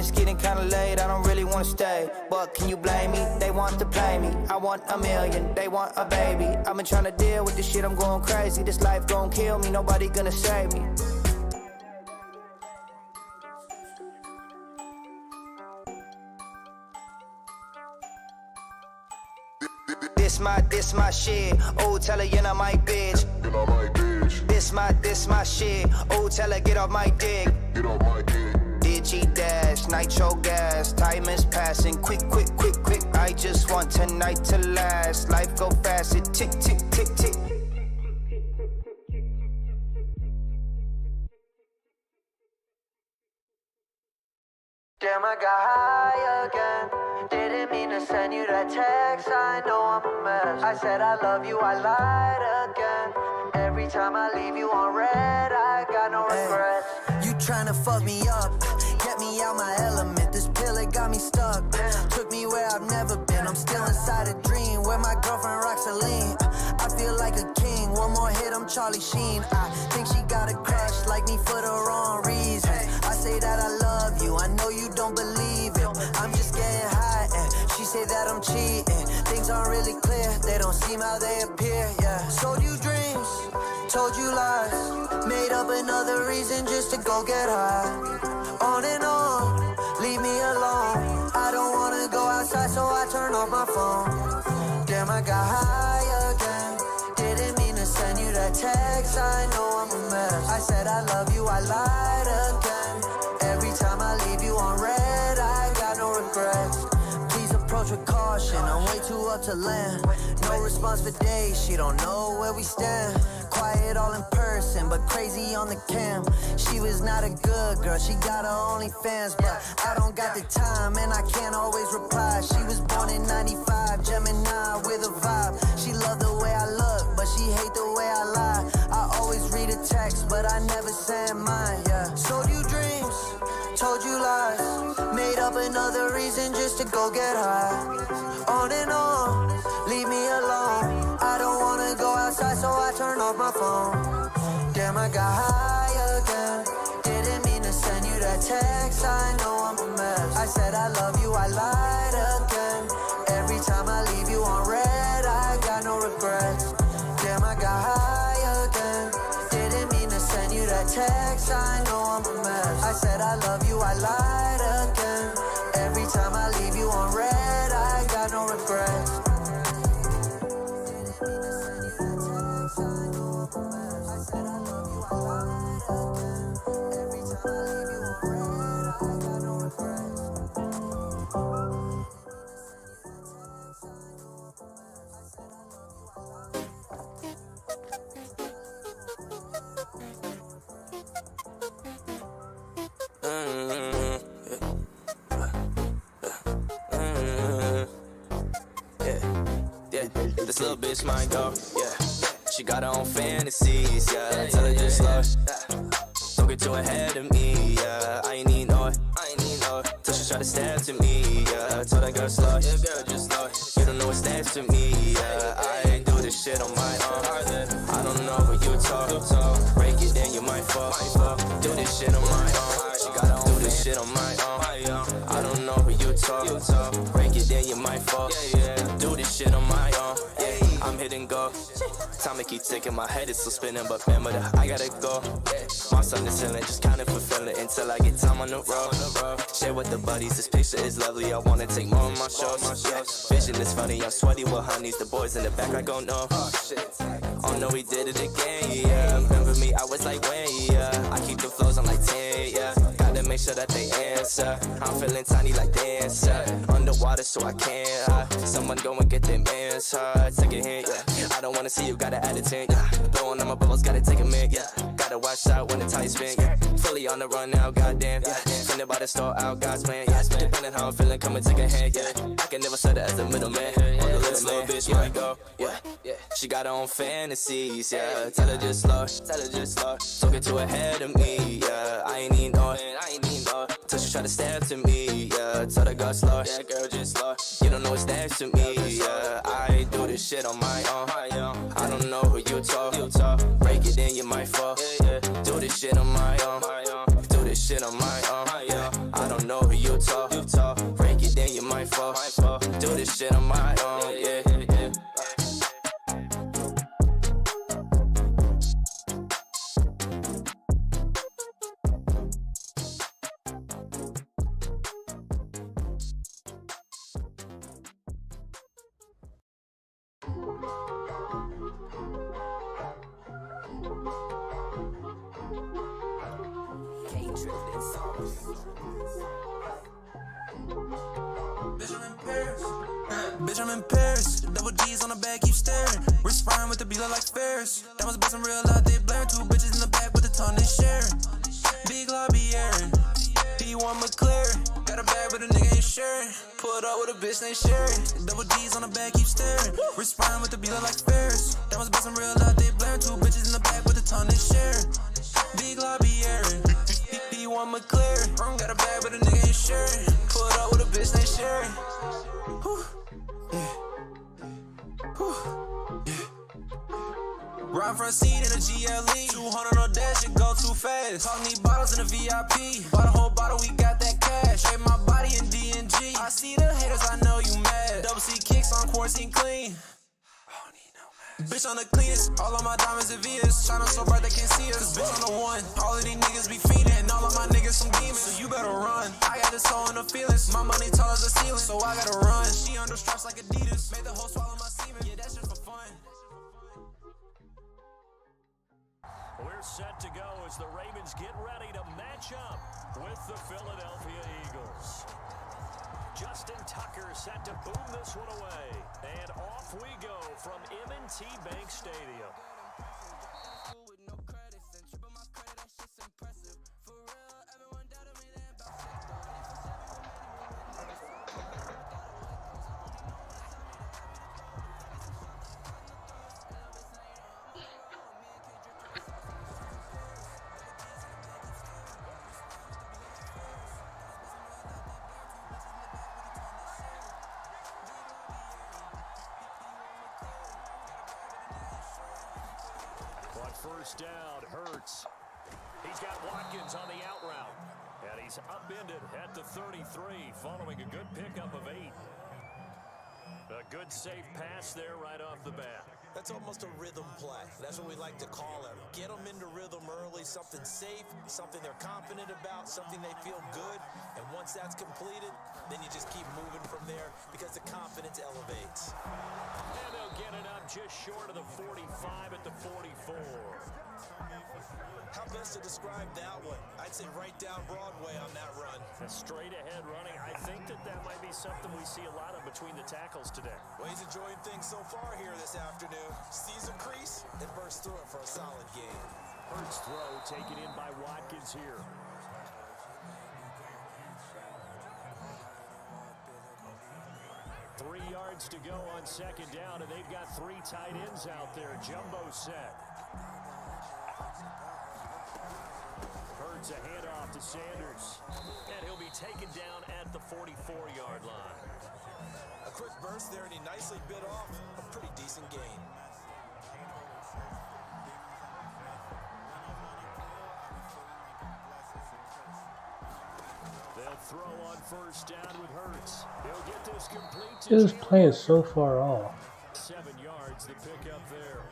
it's getting kinda late, I don't really wanna stay. But can you blame me? They want to play me. I want a million, they want a baby. I've been trying to deal with this shit, I'm going crazy. This life gon' kill me, nobody gonna save me. This my shit. Oh, tell her you're not my bitch. You're not my bitch. This my shit. Oh, tell her get off my dick. Get off my dick. Digi dash, nitro gas. Time is passing, quick. I just want tonight to last. Life go fast, it tick. Damn, I got high again. Didn't mean to send you that text, I know I'm a mess. I said I love you, I lied again. Every time I leave you on red, I got no regrets. You tryna fuck me up, get me out my element. This pill, it got me stuck, took me where I've never been. I'm still inside a dream, where my girlfriend Roxaline. I feel like a king, one more hit, I'm Charlie Sheen. I think she got a crush like me for the wrong reasons. I say that I love you, I know you don't believe it. I'm just getting high and she say that I'm cheating. Things aren't really clear, they don't seem how they appear, yeah. Sold you dreams, told you lies, made up another reason just to go get high. On and on, leave me alone. I don't wanna go outside, so I turn off my phone. Damn, I got high again. Didn't mean to send you that text, I know I'm a mess. I said I love you, I lied again. Every time I leave you on red, I got no regrets. Please approach with caution, I'm way too up to land. No response for days, she don't know where we stand. Quiet all in person, but crazy on the cam. She was not a good girl, she got her OnlyFans, but I don't got the time and I can't always reply. She was born in 95, Gemini with a vibe. She loved the way I look, but she hate the way I lie. I always read a text, but I never send mine, yeah. Sold you dreams, told you lies, made up another reason just to go get high. On and on, leave me alone. I don't wanna go outside, so I turn off my phone. Damn, I got high again. Didn't mean to send you that text, I know I'm a mess. I said I love you, I lied again. Every time I leave you on red, I got no regrets. Damn, I got high again. Didn't mean to send you that text, I know I'm a mess. I said I love you, I lied again. Every time I leave you on red, I got no regrets. This little bitch might go, yeah. She got her own fantasies, yeah. Tell her just slow, don't get too ahead of me, yeah. I ain't need no it, till she try to stab to me, yeah. Tell that girl slow, yeah, girl just slow. You don't know what's next to me, yeah. I ain't do this shit on my own. I don't know what you talk, break it then you might fall. Do this shit on my own. She got her own, do this shit on my own. I don't know what you talk, break it then you might fall. Do this shit on my own. I'm hitting go. Time to keep ticking, my head is still spinning, but remember that I gotta go. My son is chilling, just kinda fulfilling until I get time on the road. Share with the buddies, this picture is lovely. I wanna take more of my shows. Vision is funny, I'm sweaty with honeys. The boys in the back, I go no. Oh no, we did it again, yeah. Remember me, I was like, when, yeah. I keep the flows, I'm like 10, yeah. Gotta make sure that they answer. I'm feeling tiny like dancer. Underwater, so I can't. Someone go and get them answer. Take a hint, yeah. I don't wanna see you, gotta add a 10, yeah. Blowing on my bubbles, gotta take a minute, yeah. Gotta watch out when the tires spin, yeah. Fully on the run now, goddamn, yeah. Finna by the store out, God's plan, yeah. Depending how I'm feeling, come and take a hand, yeah. I can never set her as a middleman. This little bitch might go, yeah. She got her own fantasies, yeah. Tell her just slow, don't get too ahead of me, yeah. I ain't need no it, till she try to stab to me, yeah. Tell the girl slow, yeah, girl just slow. You don't know what's next to me, yeah. I do this shit on my own. I don't know who you talk, break it then you might fall. Do this shit on my own, do this shit on my own. I don't know who you tall. Break it, then you might fall. Do this shit on my own, yeah. Bitch, I'm in Paris. Double G's on the back, keep staring. Wrist fine with the beat like Ferris. That was bustin' real out, they blaring. Two bitches in the back with a ton they sharing. Big lobby airing. P1 McLaren. Got a bag, but a nigga ain't sharing. Pulled up with a bitch, they sharing. Double G's on the back, keep staring. Wrist fine with the beat like Ferris. That was bustin' real out, they blaring. Two bitches in the back with a ton they sharing. Big lobby airing. P1 McLaren. Got a bag, but a nigga ain't sharing. Pulled up with a bitch, they sharing. Ride front seat in a GLE. 200 on dash, it go too fast. Talk need bottles in a VIP. Bought a whole bottle, we got that cash. Trade my body in DNG. I see the haters, I know you mad. Double C kicks on quarantine clean. Bitch on the cleanest, all of my diamonds and Vias. Shine so bright they can't see us. Bitch on the one, all of these niggas be fiending. All of my niggas some demons, so you better run. I got this soul in the feelings, my money tall as the ceiling, so I gotta run. She under straps like Adidas, made the whole swallow my semen. Yeah, that's just for fun. We're set to go as the Ravens get ready to match up with the Philadelphia Eagles. Justin Tucker set to boom this one away. And off we go from M&T Bank Stadium. First down, Hurts. He's got Watkins on the out route. And he's upended at the 33 following a good pickup of 8. A good safe pass there right off the bat. That's almost a rhythm play. That's what we like to call it. Get them into rhythm early, something safe, something they're confident about, something they feel good. And once that's completed, then you just keep moving from there because the confidence elevates. And they'll get it up just short of the 45 at the 44. How best to describe that one? I'd say right down Broadway on that run. A straight ahead running. I think that might be something we see a lot of between the tackles today. Well, he's enjoying things so far here this afternoon. Sees a crease and bursts through it for a solid game. Hurts throw taken in by Watkins here. Three yards to go on second down, and they've got 3 tight ends out there. Jumbo set. Hurts a handoff to Sanders. And he'll be taken down at the 44-yard line. A quick burst there, and he nicely bit off a pretty decent gain. They'll throw on first down with Hurts. He'll get this complete to This play is so far off. 7 yards, the pickup there.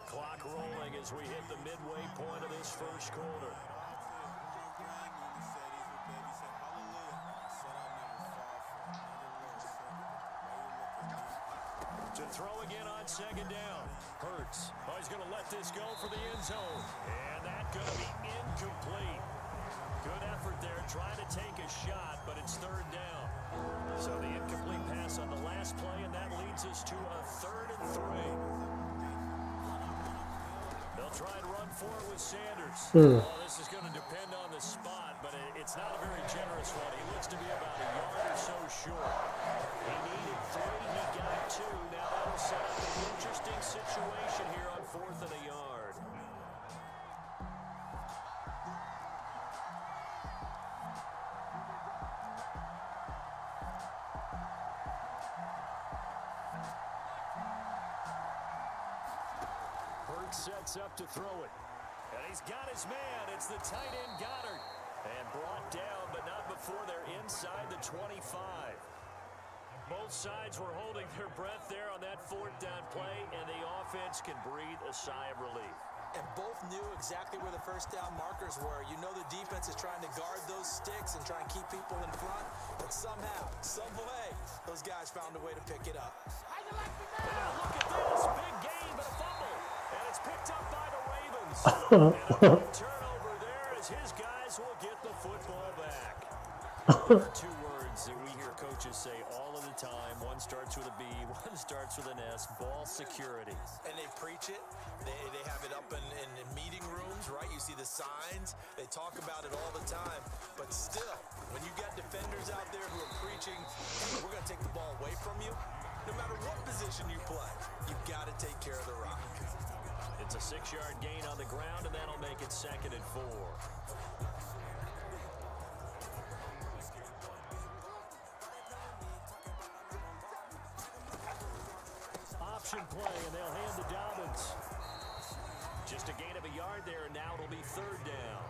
Clock rolling as we hit the midway point of this first quarter. To throw again on second down. Hurts. Oh, he's going to let this go for the end zone. And that's going to be incomplete. Good effort there trying to take a shot, but it's third down. So the incomplete pass on the last play, and that leads us to a 3rd and 3. They'll try and run for it with Sanders. Well, this is going to depend on the spot, but it's not a very generous one. He looks to be about a yard or so short. He needed 3, he got 2. Now that'll set up an interesting situation here on 4th and a yard. Hurts sets up to throw it. And He's got his man. It's the tight end Goddard. And brought down, but not before they're inside the 25. Both sides were holding their breath there on that fourth down play, and the offense can breathe a sigh of relief. And both knew exactly where the first down markers were. You know the defense is trying to guard those sticks and try and keep people in front, but somehow, some way, those guys found a way to pick it up. Now look at this. Big gain, but a fumble. And it's picked up by the Ravens. And a big turnover there as his guys will get the football back. There are two words that we hear coaches say all of the time. One starts with a B, one starts with an S. Ball security. And they preach it. They have it up in meeting rooms, right? You see the signs. They talk about it all the time. But still, when you got defenders out there who are preaching, hey, we're going to take the ball away from you, no matter what position you play, you've got to take care of the rock. It's a 6-yard gain on the ground, and that'll make it 2nd and 4. Option play, and they'll hand to Dobbins. Just a gain of a yard there, and now it'll be 3rd down.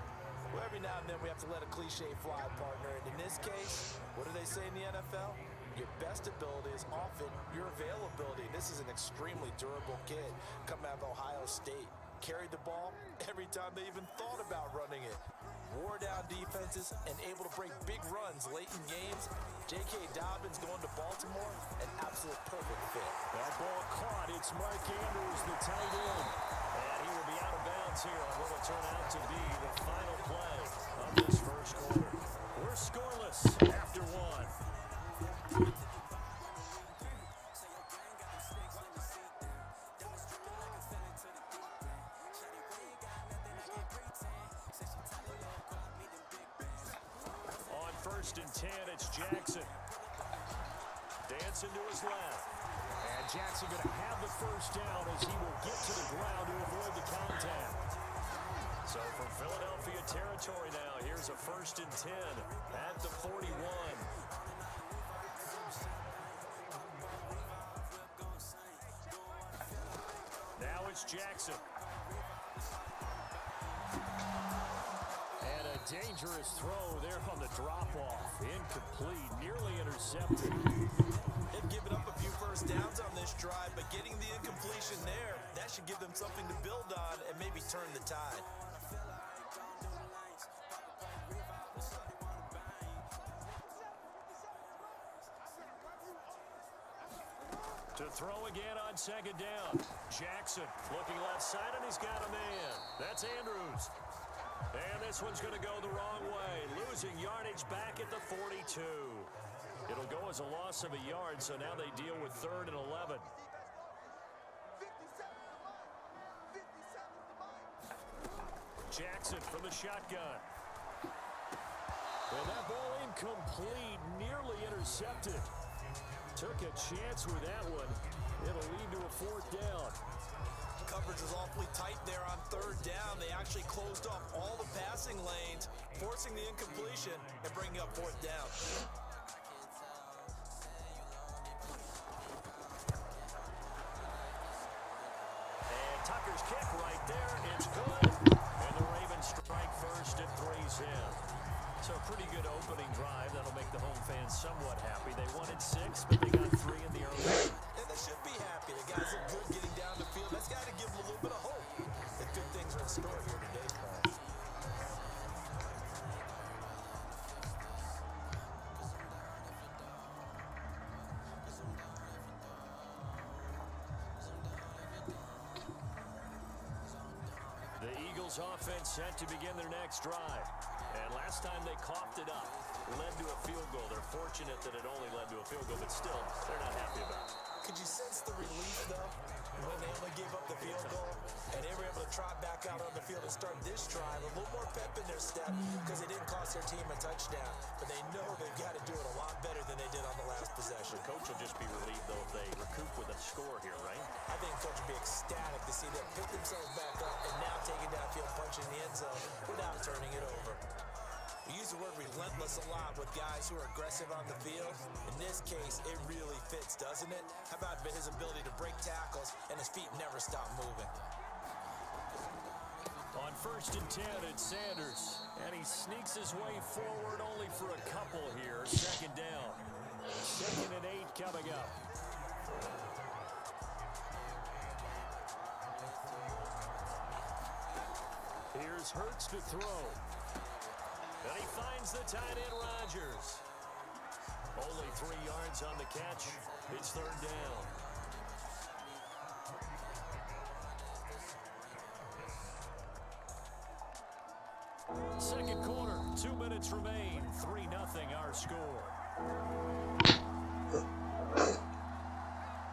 Well, every now and then we have to let a cliche fly, partner. And in this case, what do they say in the NFL? Your best ability is often your availability. This is an extremely durable kid coming out of Ohio State. Carried the ball every time they even thought about running it. Wore down defenses and able to break big runs late in games. J.K. Dobbins going to Baltimore, an absolute perfect fit. That ball caught. It's Mark Andrews, the tight end. And he will be out of bounds here on what will turn out to be the final play of this first quarter. We're scoreless after one. On 1st and 10, it's Jackson. Dancing to his left. And Jackson going to have the first down as he will get to the ground to avoid the contact. So from Philadelphia territory now, here's a 1st and 10 at the 41. Now it's Jackson. And a dangerous throw there on the drop-off. Incomplete, nearly intercepted. They've given up a few first downs on this drive, but getting the incompletion there, that should give them something to build on and maybe turn the tide. To throw again on 2nd down. Jackson looking left side, and he's got a man. That's Andrews. And this one's going to go the wrong way. Losing yardage back at the 42. It'll go as a loss of a yard, so now they deal with 3rd and 11. Jackson from the shotgun. And that ball incomplete, nearly intercepted. Took a chance with that one. It'll lead to a 4th down. Coverage was awfully tight there on 3rd down. They actually closed off all the passing lanes, forcing the incompletion and bringing up 4th down. And Tucker's kick right there. It's good. And the Ravens strike first at 3's in. So a pretty good opening drive. That'll make the home fans somewhat happy. They wanted 6, but they got 3 in the early. And they should be happy. The guys look good getting down the field. That's got to give them a little bit of hope that good things are in store here today, Paul. The Eagles offense set to begin their next drive. And last time they coughed it up, led to a field goal. They're fortunate that it only led to a field goal, but still, they're not happy about it. Could you sense the relief, though, when they only gave up the field goal and they were able to trot back out on the field and start this drive? A little more pep in their step because it didn't cost their team a touchdown. But they know they've got to do it a lot better than they did on the last possession. The coach will just be relieved, though, if they recoup with a score here, right? I think coach will be ecstatic to see them pick themselves back up and now taking downfield, punching the end zone without turning it over. We use the word relentless a lot with guys who are aggressive on the field. In this case, it really fits, doesn't it? How about his ability to break tackles and his feet never stop moving? On first and 10 at Sanders. And he sneaks his way forward only for a couple here. Second down. Second and 8 coming up. Here's Hurts to throw. And he finds the tight end, Rodgers. Only 3 yards on the catch. It's third down. Second quarter, 2 minutes remain. 3-0 our score.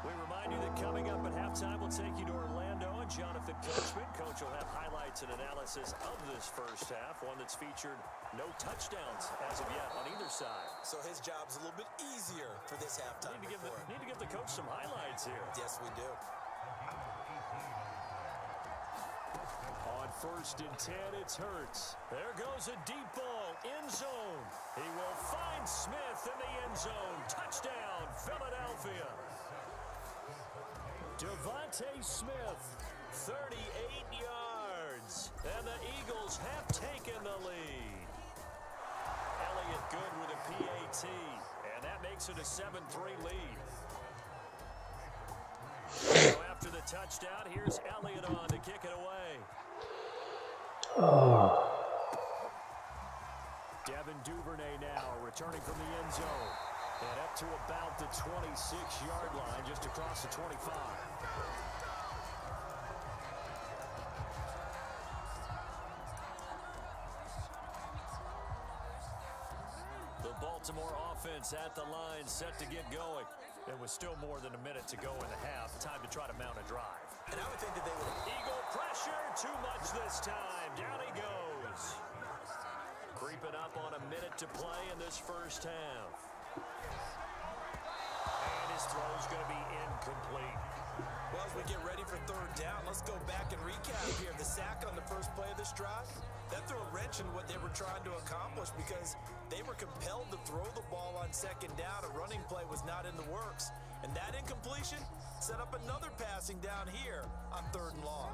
We remind you that coming up at halftime, we'll take you to Orlando and Jonathan Coachman. Coach will have highlights and analysis of this first half, one that's featured no touchdowns as of yet on either side. So his job's a little bit easier for this halftime. Need to give the coach some highlights here. Yes, we do. On first and 10, it's Hurts. There goes a deep ball, end zone. He will find Smith in the end zone. Touchdown, Philadelphia. Devontae Smith, 38 yards. And the Eagles have taken the lead. Elliott good with a PAT. And that makes it a 7-3 lead. So after the touchdown, here's Elliott on to kick it away. Devin Duvernay now returning from the end zone. And up to about the 26-yard line, just across the 25. The Baltimore offense at the line, set to get going. There was still more than a minute to go in the half. Time to try to mount a drive. And I would think that they would. Eagle pressure, too much this time. Down he goes. Creeping up on a minute to play in this first half. And his throw's going to be incomplete. Well, as we get ready for third down, let's go back and recap here. The sack on the first play of this drive, that threw a wrench in what they were trying to accomplish because they were compelled to throw the ball on second down. A running play was not in the works. And that incompletion set up another passing down here on third and long.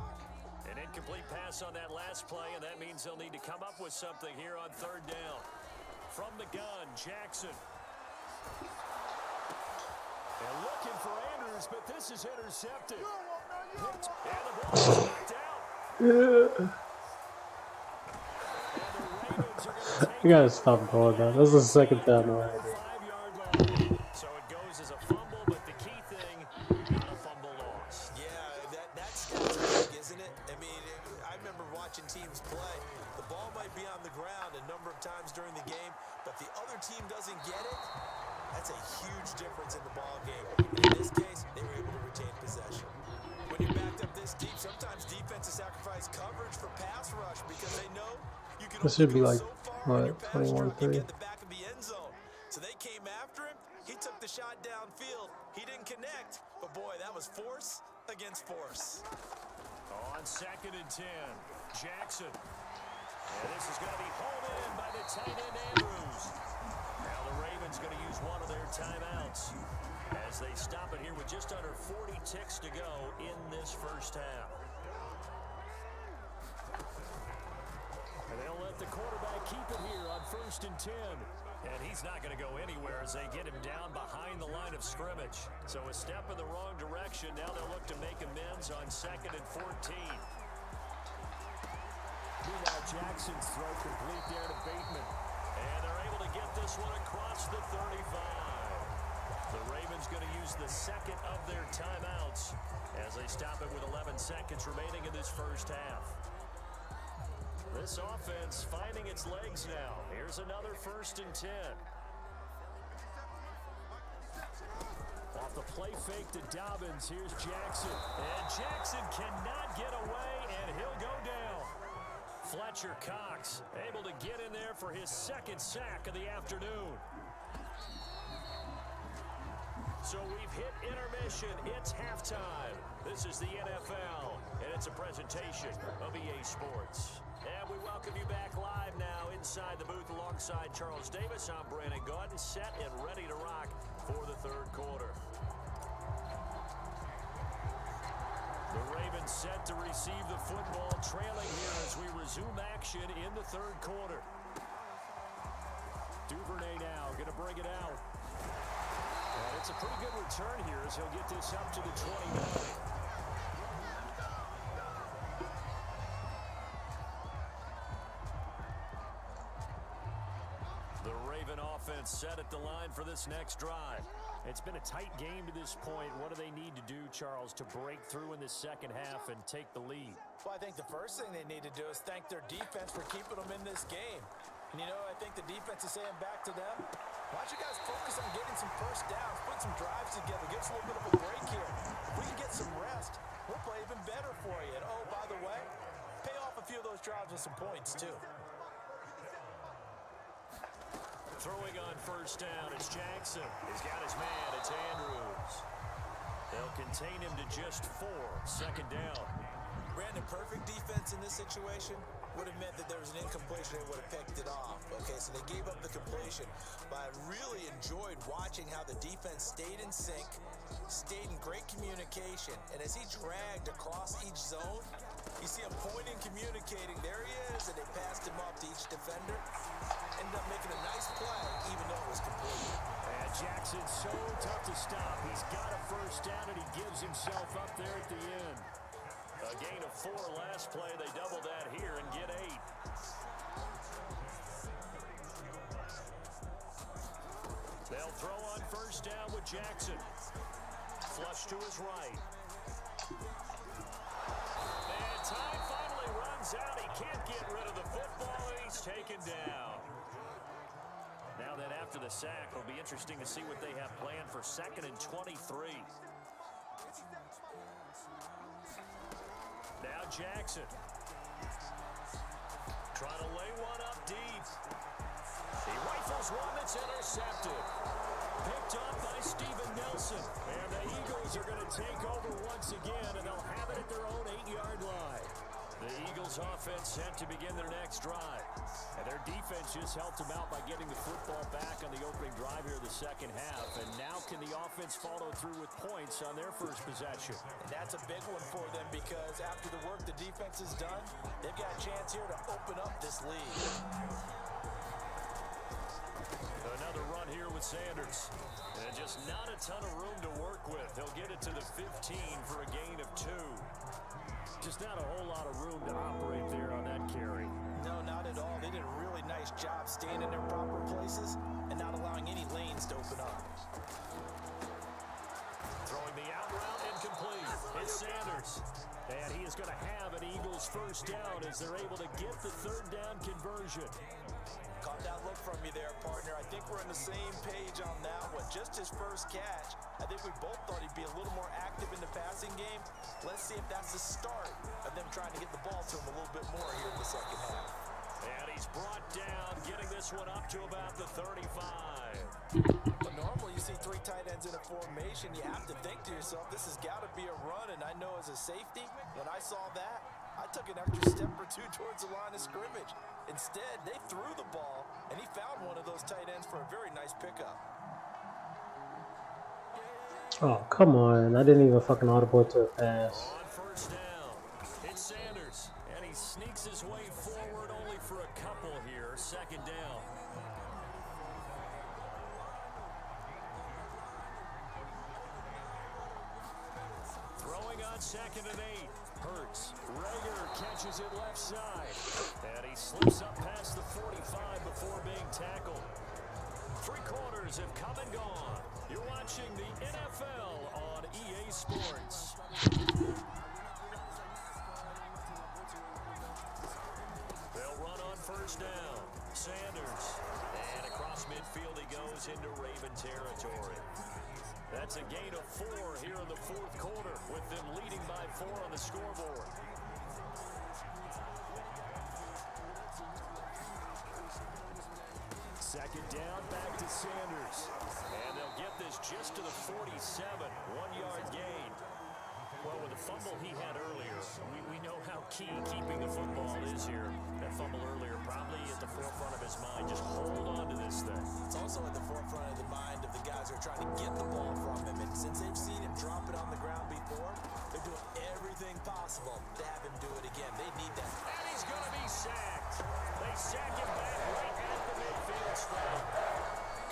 An incomplete pass on that last play, and that means they'll need to come up with something here on third down. From the gun, Jackson. And looking for Andrews, but this is intercepted. And the ball is knocked out. You gotta stop doing that. This is the second down already. 5-yard line. So it goes as a fumble, but the key thing, not a fumble loss. Yeah, that's big, isn't it? I mean, I remember watching teams play. The ball might be on the ground a number of times during the game, but the other team doesn't get it. That's a huge difference in the ball game. In this case, they were able to retain possession. When you're backed up this deep, sometimes defenses sacrifice coverage for pass rush because they know you can This should be only like, go so far in your pass rush 21-3. and get the back of the end zone. So they came after him. He took the shot downfield. He didn't connect, but boy, that was force against force. On second and 10, Jackson. And this is going to be hauled in by the tight end, Andrews. Now the Ravens going to use one of their timeouts as they stop it here with just under 40 ticks to go in this first half. And they'll let the quarterback keep it here on first and 10. And he's not going to go anywhere as they get him down behind the line of scrimmage. So a step in the wrong direction. Now they'll look to make amends on second and 14. Meanwhile, Jackson's throw complete there to Bateman. And they're able to get this one across the 35. The Ravens going to use the second of their timeouts as they stop it with 11 seconds remaining in this first half. This offense finding its legs now. Here's another first and 10. Off the play fake to Dobbins, here's Jackson. And Jackson cannot get away, and he'll go down. Fletcher Cox able to get in there for his second sack of the afternoon. So we've hit intermission. It's halftime. This is the NFL, and it's a presentation of EA Sports. And we welcome you back live now inside the booth alongside Charles Davis. I'm Brandon Gaudin, set and ready to rock for the third quarter. The Ravens set to receive the football, trailing here as we resume action in the third quarter. Duvernay now going to bring it out. And it's a pretty good return here as he'll get this up to the 29. The Raven offense set at the line for this next drive. It's been a tight game to this point. What do they need to do, Charles, to break through in the second half and take the lead? Well, I think the first thing they need to do is thank their defense for keeping them in this game. And, you know, I think the defense is saying back to them, why don't you guys focus on getting some first downs, put some drives together, give us a little bit of a break here. If we can get some rest, we'll play even better for you. And, oh, by the way, pay off a few of those drives with some points, too. Throwing on first down, it's Jackson. He's got his man, it's Andrews. They'll contain him to just 4, second down. Brandon, perfect defense in this situation would have meant that there was an incompletion. They would have picked it off. Okay, so they gave up the completion. But I really enjoyed watching how the defense stayed in sync, stayed in great communication, and as he dragged across each zone, you see him pointing, communicating. There he is, and they passed him off to each defender. Ended up making a nice play, even though it was complete. And Jackson's so tough to stop. He's got a first down, and he gives himself up there at the end. A gain of 4 last play. They double that here and get 8. They'll throw on first down with Jackson. Flush to his right. And time finally runs out. He can't get rid of the football. He's taken down. Now that after the sack, it'll be interesting to see what they have planned for 2nd and 23. Now Jackson. Trying to lay one up deep. He rifles one that's intercepted. Picked up by Steven Nelson. And the Eagles are going to take over once again, and they'll have it at their own 8-yard line. The Eagles offense set to begin their next drive. And their defense just helped them out by getting the football back on the opening drive here in the second half. And now can the offense follow through with points on their first possession? And that's a big one for them because after the work the defense has done, they've got a chance here to open up this lead. Another run here with Sanders. And just not a ton of room to work with. He'll get it to the 15 for a gain of 2. Just not a whole lot of room to operate there on that carry. No, not at all. They did a really nice job staying in their proper places and not allowing any lanes to open up. Throwing the out route incomplete. It's Sanders. And he is going to have an Eagles first down as they're able to get the third down conversion. Caught that look from you there, partner. I think we're on the same page on that one. Just his first catch. I think we both thought he'd be a little more active in the passing game. Let's see if that's the start of them trying to get the ball to him a little bit more here in the second half. And he's brought down, getting this one up to about the 35. But normally you see 3 tight ends in a formation. You have to think to yourself, this has got to be a run. And I know as a safety, when I saw that, I took an extra step or 2 towards the line of scrimmage. Instead, they threw the ball, and he found one of those tight ends for a very nice pickup. Oh, come on. I didn't even fucking audible to a pass. On first down, it's Sanders, and he sneaks his way forward only for a couple here. Second down. Throwing on 2nd and 8. Hurts. Rager catches it left side. And he slips up past the 45 before being tackled. 3 quarters have come and gone. You're watching the NFL on EA Sports. They'll run on first down. Sanders. And across midfield he goes into Raven territory. That's a gain of 4 here in the fourth quarter, with them leading by 4 on the scoreboard. Second down, back to Sanders. And they'll get this just to the 47, 1-yard gain. Well, with the fumble he had earlier, we know how key keeping the football is here. That fumble earlier probably at the forefront of his mind. Just hold on to this thing. It's also at the forefront of the mind of the guys who are trying to get the ball from him. And since they've seen him drop it on the ground before, they're doing everything do it again. They need that. And he's going to be sacked. They sack him back right at the midfield stripe.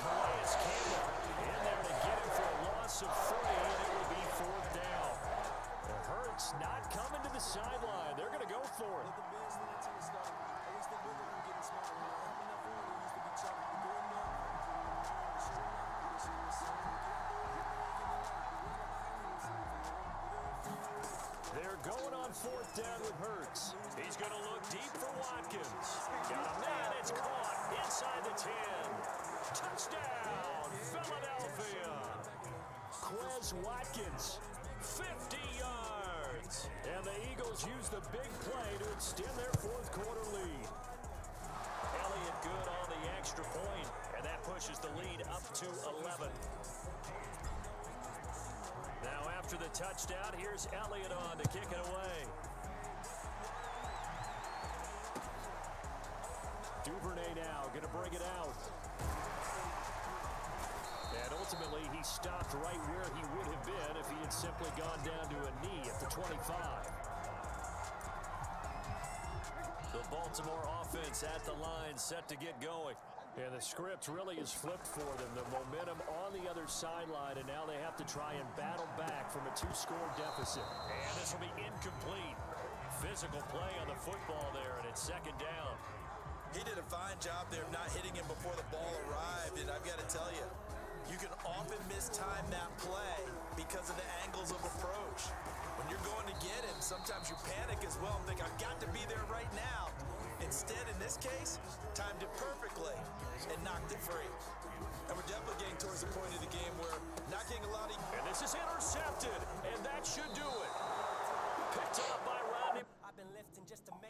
Calais Campbell in there to get him for a loss of 3, and it will be 4th down. The Hurts not coming to the sideline. They're going to go for it. They're going on 4th down with Hurts. He's going to look deep for Watkins. Got a man, it's caught inside the 10. Touchdown, Philadelphia. Quez Watkins, 50 yards. And the Eagles use the big play to extend their 4th quarter lead. Elliott good on the extra point, and that pushes the lead up to 11. Now after the touchdown, here's Elliott on to kick it away. Duvernay now going to bring it out. And ultimately, he stopped right where he would have been if he had simply gone down to a knee at the 25. The Baltimore offense at the line, set to get going. And the script really is flipped for them. The momentum on the other sideline, and now they have to try and battle back from a 2-score deficit. And this will be incomplete. Physical play on the football there, and it's 2nd down. He did a fine job there of not hitting him before the ball arrived, and I've got to tell you, you can often mistime that play because of the angles of approach. When you're going to get him, sometimes you panic as well and think, I've got to be there right now. Instead, in this case, timed it perfectly and knocked it free. And we're definitely getting towards the point of the game where not getting a lot of... And this is intercepted, and that should do it. Picked up by